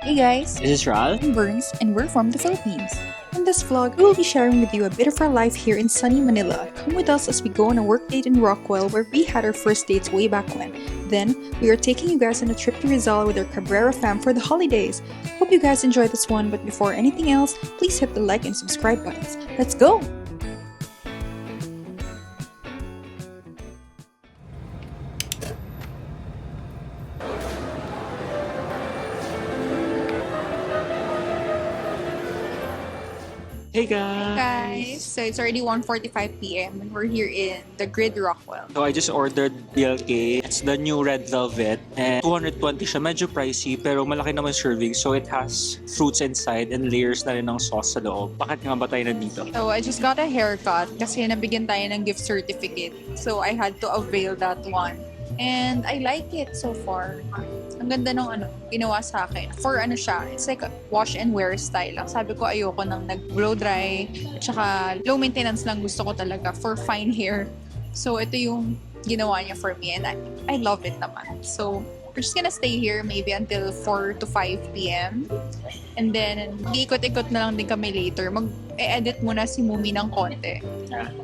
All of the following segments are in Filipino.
Hey guys, This is Ral. I'm Burns and we're from the Philippines. In this vlog, we will be sharing with you a bit of our life here in sunny Manila. Come with us as we go on a work date in Rockwell where we had our first dates way back when. Then, we are taking you guys on a trip to Rizal with our Cabrera fam for the holidays. Hope you guys enjoy this one, but before anything else, please hit the like and subscribe buttons. Let's go! Hey guys! Guys, so it's already 1:45 p.m. and we're here in the Grid Rockwell. So I just ordered BLK. It's the new red velvet and 220 siya. Medyo pricey pero malaki naman serving. So it has fruits inside and layers na rin ng sauce sa loob. Bakit nga ba tayo nandito? So I just got a haircut kasi nabigyan tayo ng gift certificate. So I had to avail that one. And I like it so far. Ang ganda ng ginawa sa akin. For siya, it's like a wash and wear style lang. Sabi ko ayoko nang nag-blow dry. At saka low maintenance lang gusto ko talaga for fine hair. So ito yung ginawa niya for me and I love it naman. So we're just gonna stay here maybe until 4 to 5 p.m. And then, iikot-ikot na lang din kami later. Mag-edit muna si Mumi ng konti.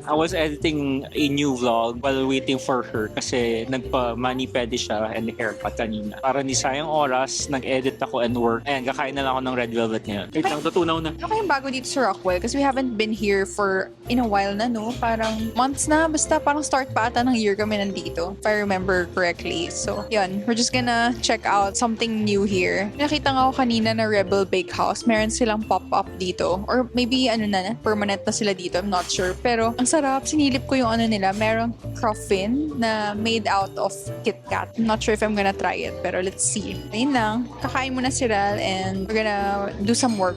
I was editing a new vlog while waiting for her kasi nagpa-mani pedi siya and haircut kanina. Para hindi sayang oras, nag-edit ako and work. Ayan, kakain na lang ako ng red velvet ngayon. Wait lang, tutunaw na. Ano kayong bago dito sa Rockwell? Because we haven't been here for in a while na, no? Parang months na. Basta parang start pa ata ng year kami nandito. If I remember correctly. So, yun. We're just gonna check out something new here. Nakita nga ako kanina na Rebel Bakehouse. Meron silang pop-up dito. Or maybe, permanent na sila dito. I'm not sure. Pero, ang sarap. Sinilip ko yung nila. Merong croffin na made out of KitKat. I'm not sure if I'm gonna try it. Pero let's see. Ayun lang. Kakain muna si Ral and we're gonna do some work.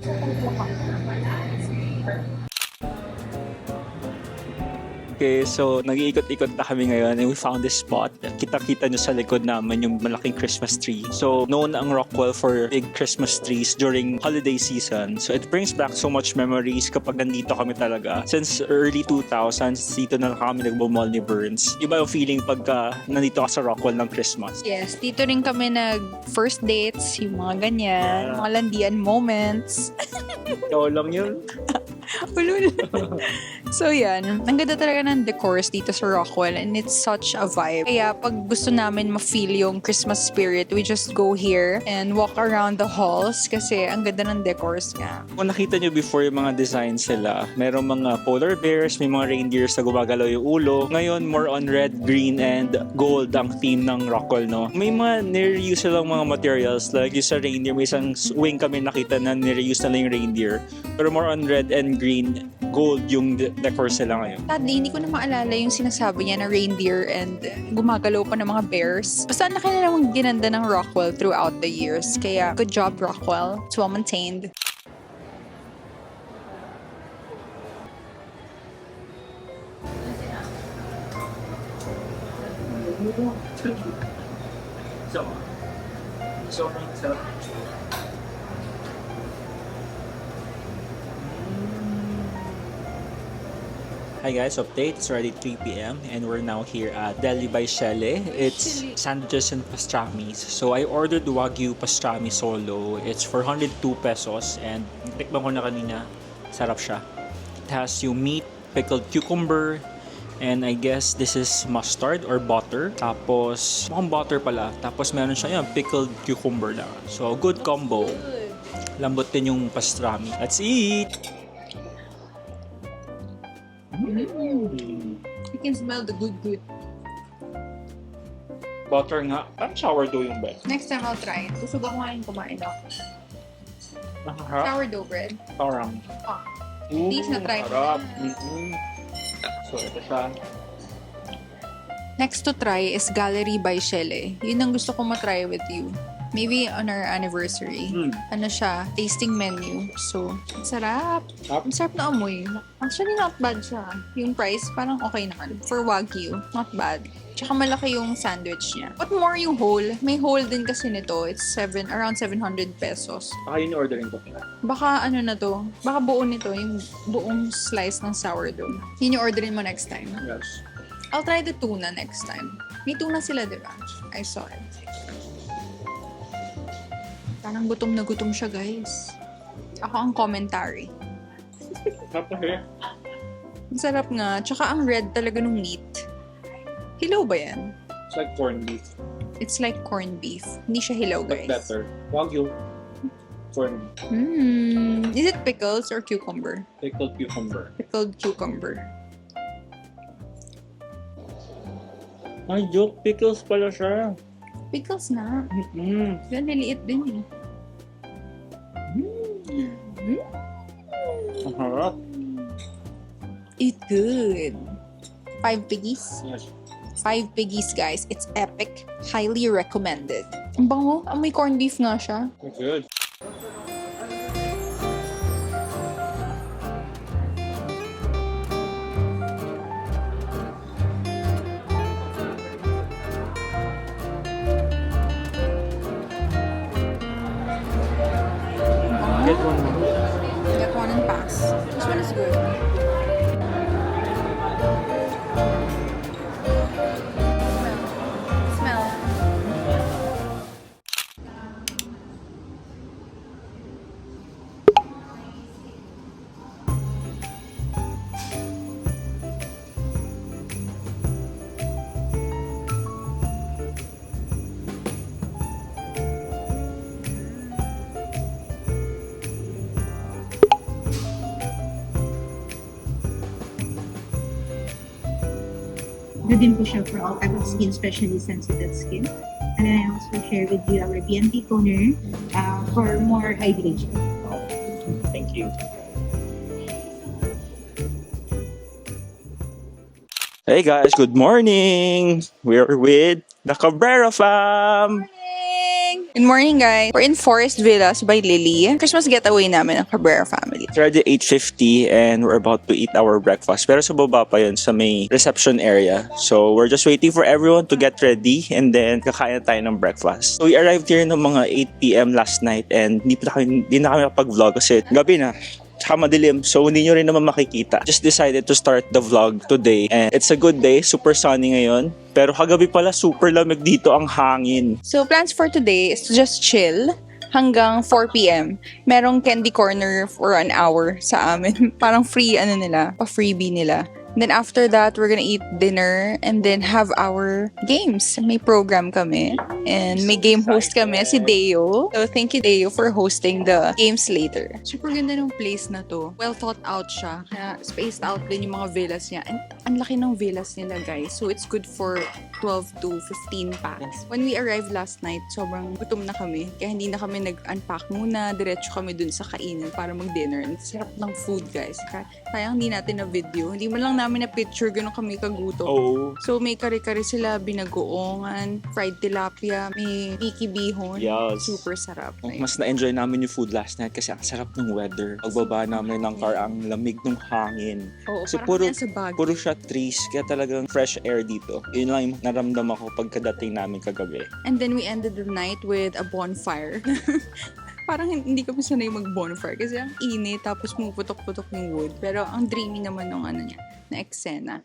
Okay, so nag-iikot-ikot na kami ngayon and we found this spot. Kita-kita nyo sa likod naman yung malaking Christmas tree. So, known ang Rockwell for big Christmas trees during holiday season. So, it brings back so much memories kapag nandito kami talaga. Since early 2000s, dito na kami nagbo-mall ni Burns. Iba yung feeling pagka nandito ka sa Rockwell ng Christmas. Yes, dito rin kami nag-first dates, yung mga ganyan, mga landian moments. Ikaw lang yun. Ulul. So yan, ang ganda talaga ng decors dito sa Rockwell and it's such a vibe. Kaya pag gusto namin ma-feel yung Christmas spirit, we just go here and walk around the halls kasi ang ganda ng decors nga. Kung nakita nyo before yung mga designs sila, merong mga polar bears, may mga reindeers na gumagalaw yung ulo. Ngayon, more on red, green, and gold ang theme ng Rockwell, no? May mga nire-use silang mga materials, like yung sa reindeer, may isang wing kami nakita na nire-use na lang yung reindeer. Pero more on red and green, gold yung decor sila ngayon. Sadly, hindi ko na maalala yung sinasabi niya na reindeer and gumagalaw pa ng mga bears. Basta ang laki na namang ginanda ng Rockwell throughout the years. Kaya, good job Rockwell. It's well maintained. Hi guys, update. It's already 3 p.m. and we're now here at Deli by Shelle. It's sandwiches and pastrami. So I ordered Wagyu pastrami solo. It's 402 pesos and tikman ko na kanina. Sarap siya. It has yung meat, pickled cucumber, and I guess this is mustard or butter. Tapos, mukhang butter pala. Tapos meron siya yung pickled cucumber na. So, good combo. Lambot din yung pastrami. Let's eat! You can smell the good. Butter nga. Parang sourdough yung bread. Next time I'll try it. Busog ako ngayon kumain ako. Sourdough bread. Parang. Ah. Please na try. Sarap. So, ito siya. Next to try is Gallery by Shelle. Yun ang gusto ko matry with you. Maybe on our anniversary. Ano siya, tasting menu. So, ang sarap. Ang sarap na amoy. Actually, not bad siya. Yung price, parang okay naman. For Wagyu, not bad. Tsaka malaki yung sandwich niya. What more yung whole? May whole din kasi nito. It's around 700 pesos. Baka yun yung ordering ko. Baka na to? Baka buo nito, yung buong slice ng sourdough. Yun yung orderin mo next time. Yes. I'll try the tuna next time. May tuna sila, di ba? I saw it. Parang gutom na gutom siya, guys. Ako ang commentary. Masarap nga. Tsaka ang red talaga nung meat. Hilaw ba yan? It's like corned beef. It's like corned beef. Hindi siya hilaw, guys. But better. Wagyu. Corned beef. Is it pickles or cucumber? Pickled cucumber. Pickled cucumber. Ay, joke. Pickles pala siya. Pickles na. Mm-mm. Yan, niliit din eh. Ang harap. Eat good. 5 piggies. Yes. 5 piggies, guys. It's epic. Highly recommended. Ang bango. May corned beef nga siya. It's good. Get one more. Get one and pass. This one is good. Smell. Good din po siya for all type of skin, especially sensitive skin. And then I also share with you our BNT toner for more hydration. Thank you. Hey guys, good morning! We're with the Cabrera fam! Good morning, guys. We're in Forest Villas by Lily. Christmas getaway namin ng Cabrera family. It's already 8:50 and we're about to eat our breakfast. Pero sa baba pa yun, sa may reception area. So we're just waiting for everyone to get ready and then kakain na tayo ng breakfast. So we arrived here ng mga 8 p.m. last night and hindi na kami kapag-vlog kasi gabi na. Tsaka madilim, so hindi nyo rin naman makikita. Just decided to start the vlog today and it's a good day, super sunny ngayon. Pero kagabi pala super lamig dito, ang hangin. So, plans for today is to just chill hanggang 4 p.m. Merong candy corner for an hour sa amin. Parang free, pa-freebie nila. And then after that, we're gonna eat dinner and then have our games. May program kami. And may game host kami, si Deo. So, thank you, Deo, for hosting the games later. Super ganda ng place na to. Well thought out siya. Kaya spaced out din yung mga villas niya. And ang laki ng villas nila, guys. So, it's good for 12 to 15 packs. When we arrived last night, sobrang gutom na kami. Kaya hindi na kami nag-unpack muna. Diretso kami dun sa kainan para mag-dinner. And sarap ng food, guys. Kaya hindi natin na video. Hindi man lang namin na picture, ganun kami kagutom. Oh. So, may kare-kare sila, binagoongan, fried tilapia, may Mickey bihon. Yes. Super sarap. Mas na-enjoy namin yung food last night kasi ang sarap ng weather. Pagbaba namin ng car, ang lamig ng hangin. Oo, Kasi parang nasa Baguio. puro siya trees, kaya talagang fresh air dito. Yun lang yung naramdaman ko pagkadating namin kagabi. And then we ended the night with a bonfire. Parang hindi kami sanay mag-bonfire kasi ang init tapos pumuputok-putok yung wood. Pero ang dreamy naman ng niya, na eksena.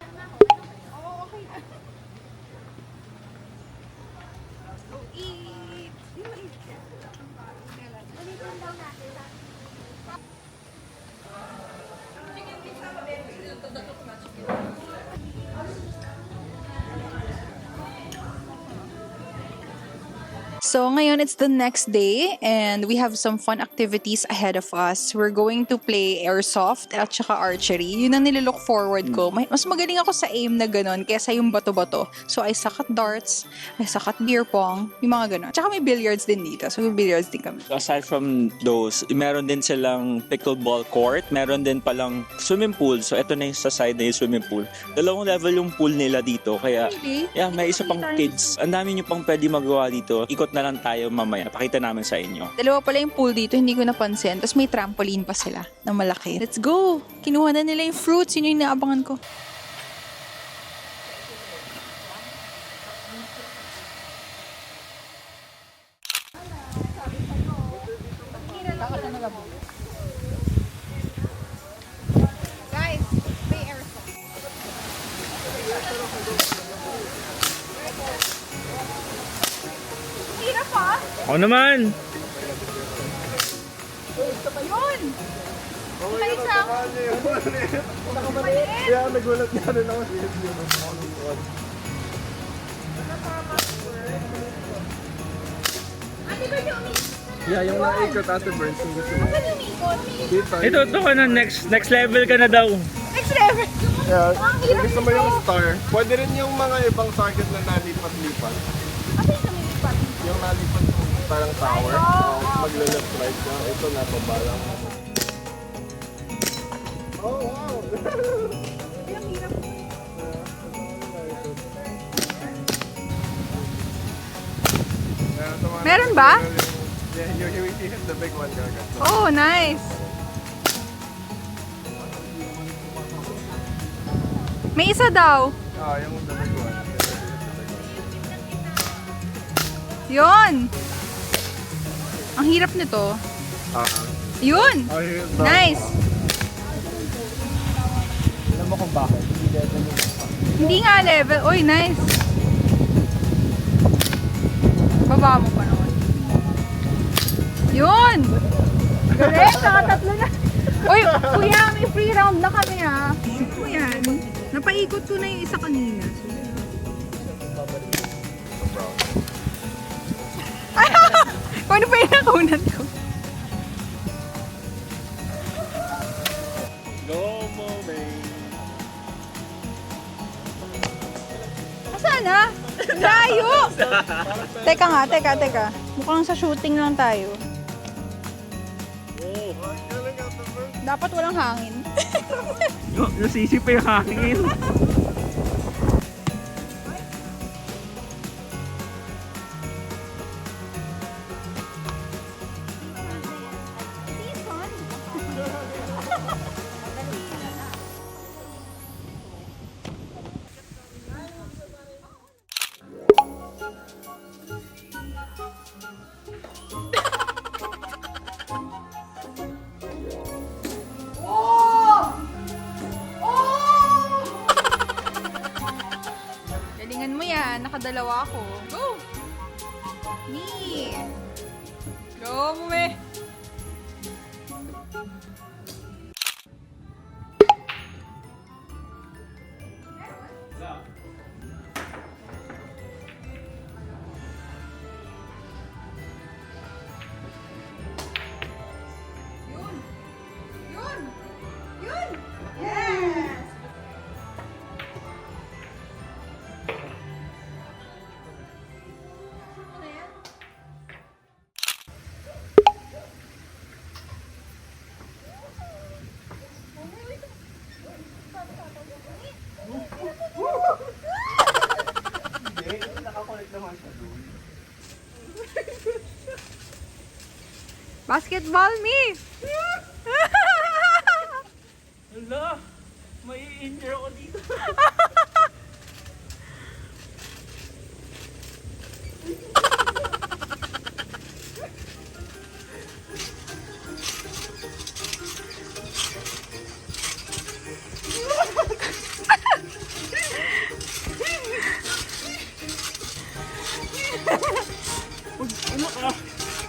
So, ngayon, it's the next day and we have some fun activities ahead of us. We're going to play airsoft at saka archery. Yun ang nililook forward ko. Mas magaling ako sa aim na ganon kesa yung bato-bato. So, I suck at darts, I suck at beer pong, yung mga ganon. Tsaka may billiards din dito. So, may billiards din kami. Aside from those, meron din silang pickleball court, meron din palang swimming pool. So, ito na yung sa side na yung swimming pool. Dalawang level yung pool nila dito. Kaya, Really? yeah, may isa pang kids. Ang dami nyo pang pwede magawa dito. Ikot na lang tayo mamaya. Pakita namin sa inyo. Dalawa pala yung pool dito, hindi ko napansin. Tapos may trampoline pa sila na malaki. Let's go! Kinuha na nila yung fruits. Yun yung inaabangan ko. Guys, may airsoft. Ako naman! Yun! Oh my May God, isa. ang niya yung maliit. Kaya nagulat nga rin ako. Ate ba yung Yeah, yung naikot Ate Burns yung gusto mo. Saan yung ikot? Dito. Ito ka na, next level ka na daw. Next level! Yeah, Ang kung hirap gusto mo nito. yung star, pwede rin yung mga ibang target na nalipat-lipat. Ate yung lumilipat. Yung nalipat yung parang tower, magla-left right ka. Ito na, pabalang. Oh, wow! Ang hirap. Meron ba? Yeah, you hit the big one, Gaga. Oh, nice! May isa daw. Ah, yung the big one. Yun! Ang hirap nito. Yun! Oh, hit Nice! Alam mo kung bakit? Hindi nga level. Uy, nice! Baba mo pa naman. Yun! Galing! Nakatatlo na. Uy, kuya, may free round na kami ha. Kuya, napaikot ko na yung isa kanina. Kung ano pa yung nakunan ko? Go, Momay! Saan na? Layo! Teka nga, teka. Mukhang sa shooting lang tayo. Dapat walang hangin. Nasisip pa yung hangin. Galingan mo yan. Nakadalawa ako. Go! Me! Go, mume! Yun! Yun! Yun! Yes! Nakakulit naman siya doon. Basketball me! Hala, may injure ako dito. Ano ka?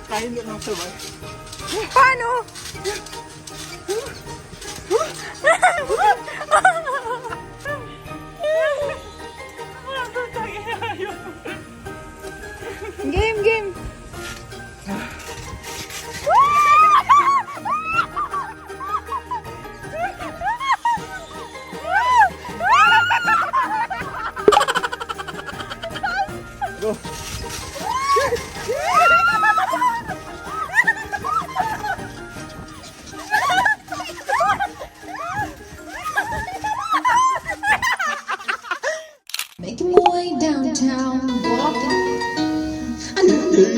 Kaya nyo lang sabay. Paano? Game! Go! Making my way downtown, walking. I know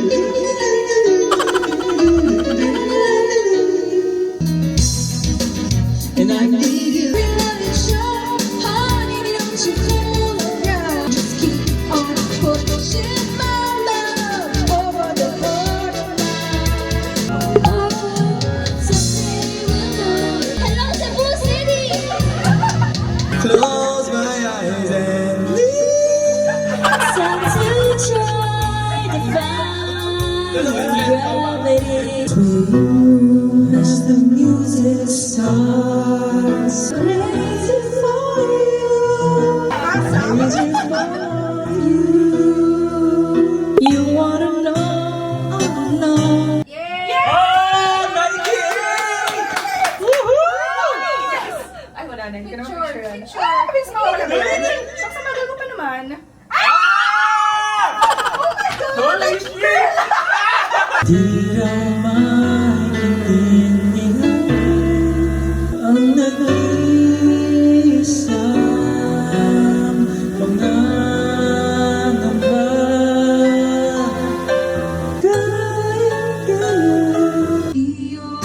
Hindi na ang nag-iisang pangangamba. Kaya iyong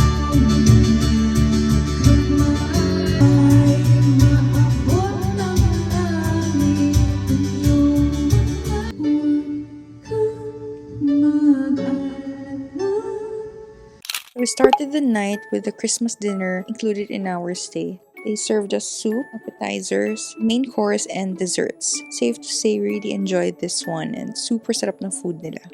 kamay maabot ng langit iyong We started the night with a Christmas dinner included in our stay. They served us soup, appetizers, main course, and desserts. Safe to say, really enjoyed this one and super sarap ng food nila.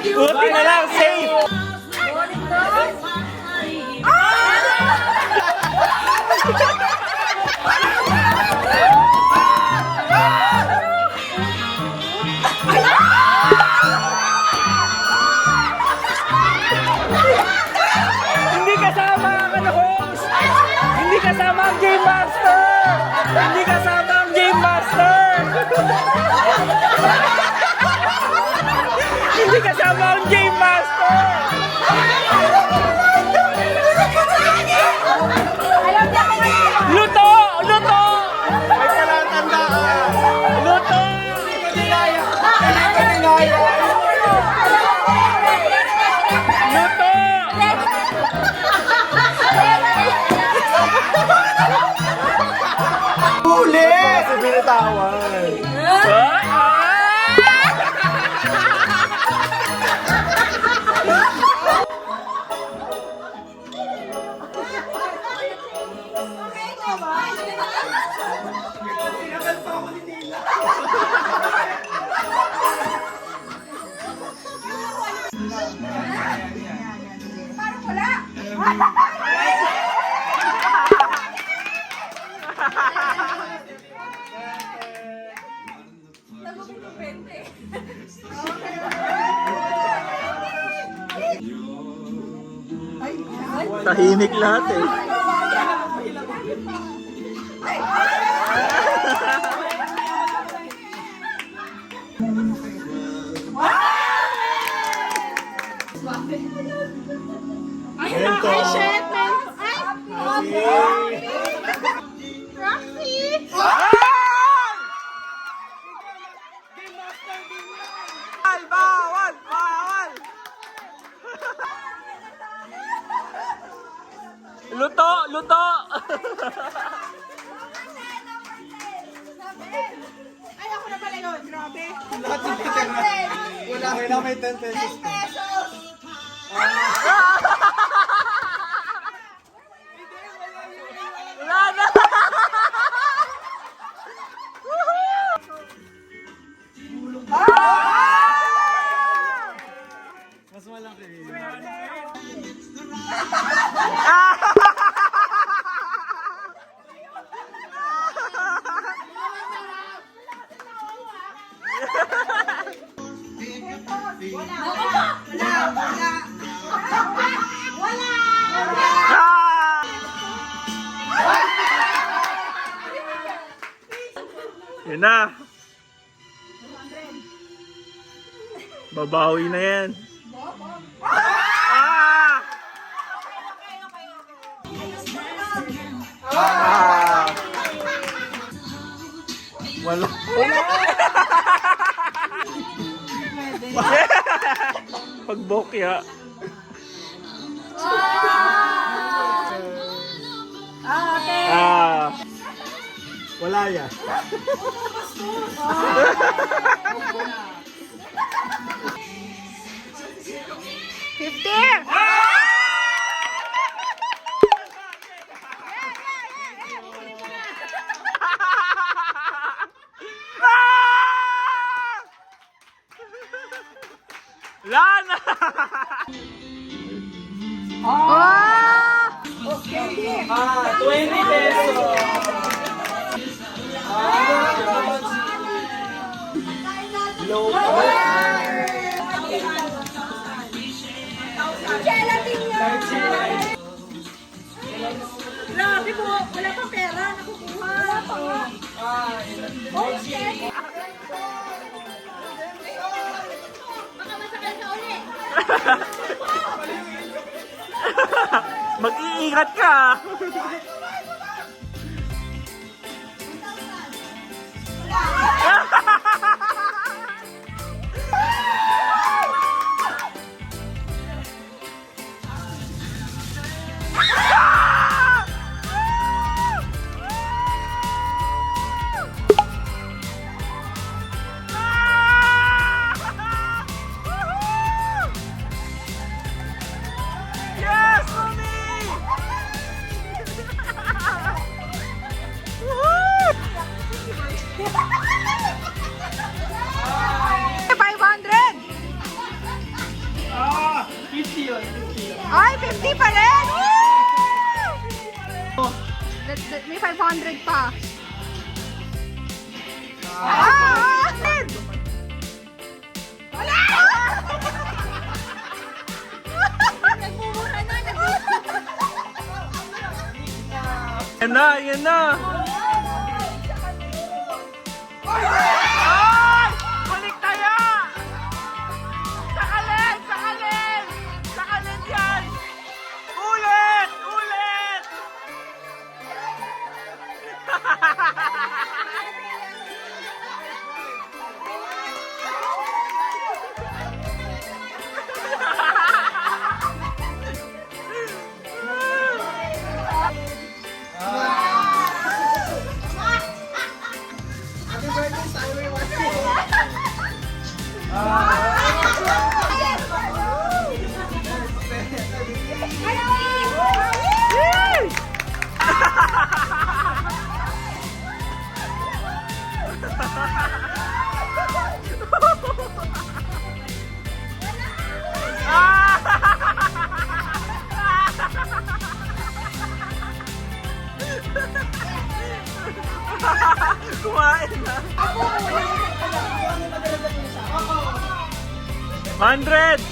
Buti na lang, safe! Hindi kasama ang host! Hindi kasama ang Game Master! Hindi kasama ang Game Master! Hindi kasama ang Game Master! Luto! Luto! May palatandaan. Luto! Luto! Huli! Kasi binitawan. Tahimik lahat eh. Bawal! Bawal! Luto! Luto! Ay, ako na pala yun. Grabe. Wala, kailangan may 10 pesos. 10 pesos. Wala na! Mas malaki. Yan na. Babawi na yan. Ah! Ah! Wala. Pagbokya. Ah. Wala yan. Lana! Ah! 20 pesos! Low Grabe po, wala pa pera, nakukuha. Wala pa nga. Baka masakal ka ulit. Mag-iingat ka! Yes, mommy! Woohoo! 500! Ah, 50 yun, 50 yun. Ay, 50 pa rin! Woo! May 500 pa. Ah! Wala! Nagmumura na, Yan na, yan na! Ay! Balik tayo! Sakalin! Sakalin! Sakalin yan! Ulit! Ulit! Kumain na. 100!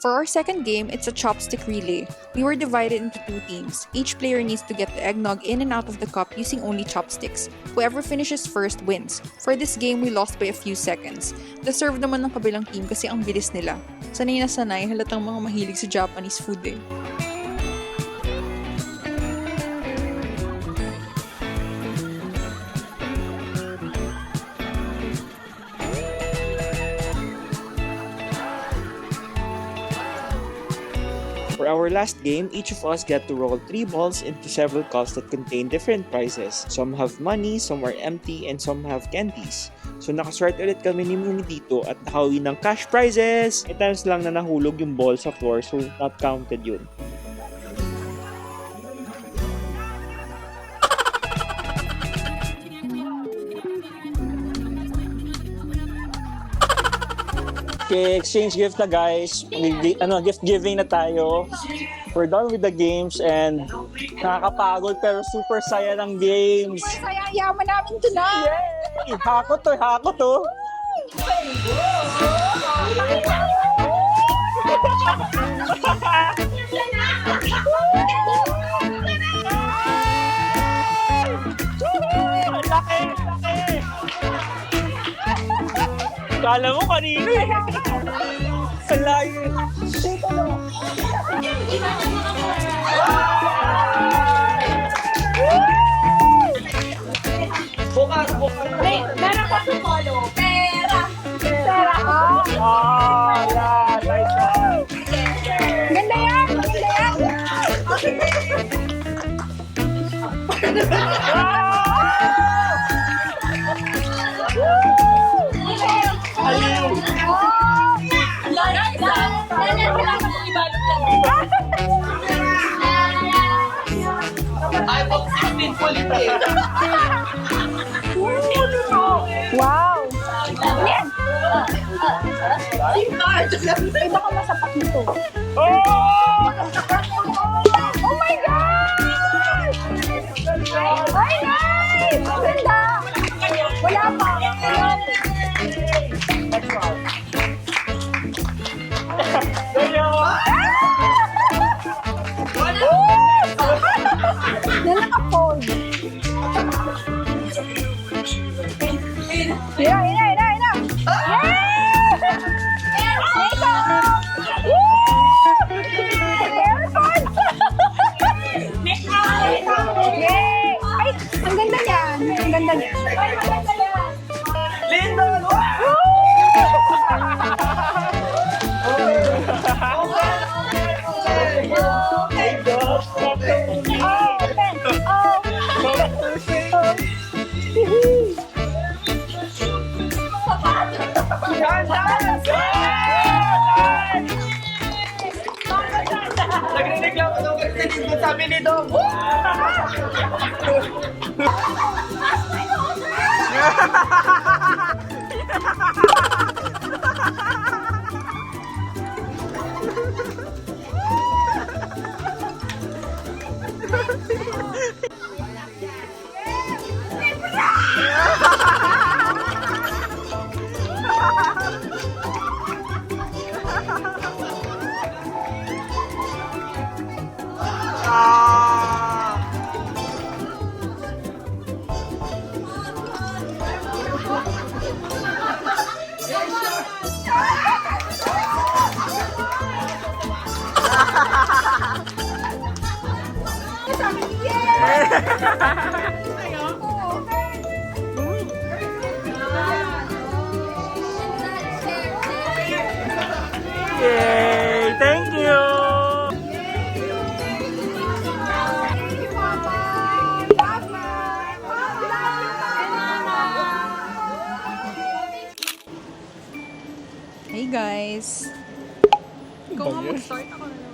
For our second game, it's a chopstick relay. We were divided into 2 teams. Each player needs to get the eggnog in and out of the cup using only chopsticks. Whoever finishes first wins. For this game, we lost by a few seconds. Deserve naman ng kabilang team kasi ang bilis nila. Sanay na sanay, halatang mga mahilig sa Japanese food eh. For our last game, each of us get to roll 3 balls into several cups that contain different prizes. Some have money, some are empty, and some have candies. So nakaswerte ulit kami ni Muni dito at nakawi ng cash prizes! May times lang na nahulog yung ball sa floor, so not counted yun. Okay, exchange gift na guys. Gift giving na tayo. We're done with the games and nakakapagod pero super saya ng games. Masaya, yaman namin tonight! Yay! Hako to! Laki! Kala mo kanino eh. Ang layo. Bukas. Meron pa sa polo. Pera. Nice one. Ganda yan! Wow! Yan! Ay, baka masapak nito. Oh my gosh! Ay, nice! Ang ganda! Wala pa. Na naka-fold. Hira! Yeah! Eko! Woo! Airpods! Yay! Ay, ang ganda niyan. Ang ganda niyan. Lindon! Nagre-reklamo daw kasi si Lindon, sabi ni Dong. Yay! Thank you! Hey guys! Ikaw nga mag-start ako na.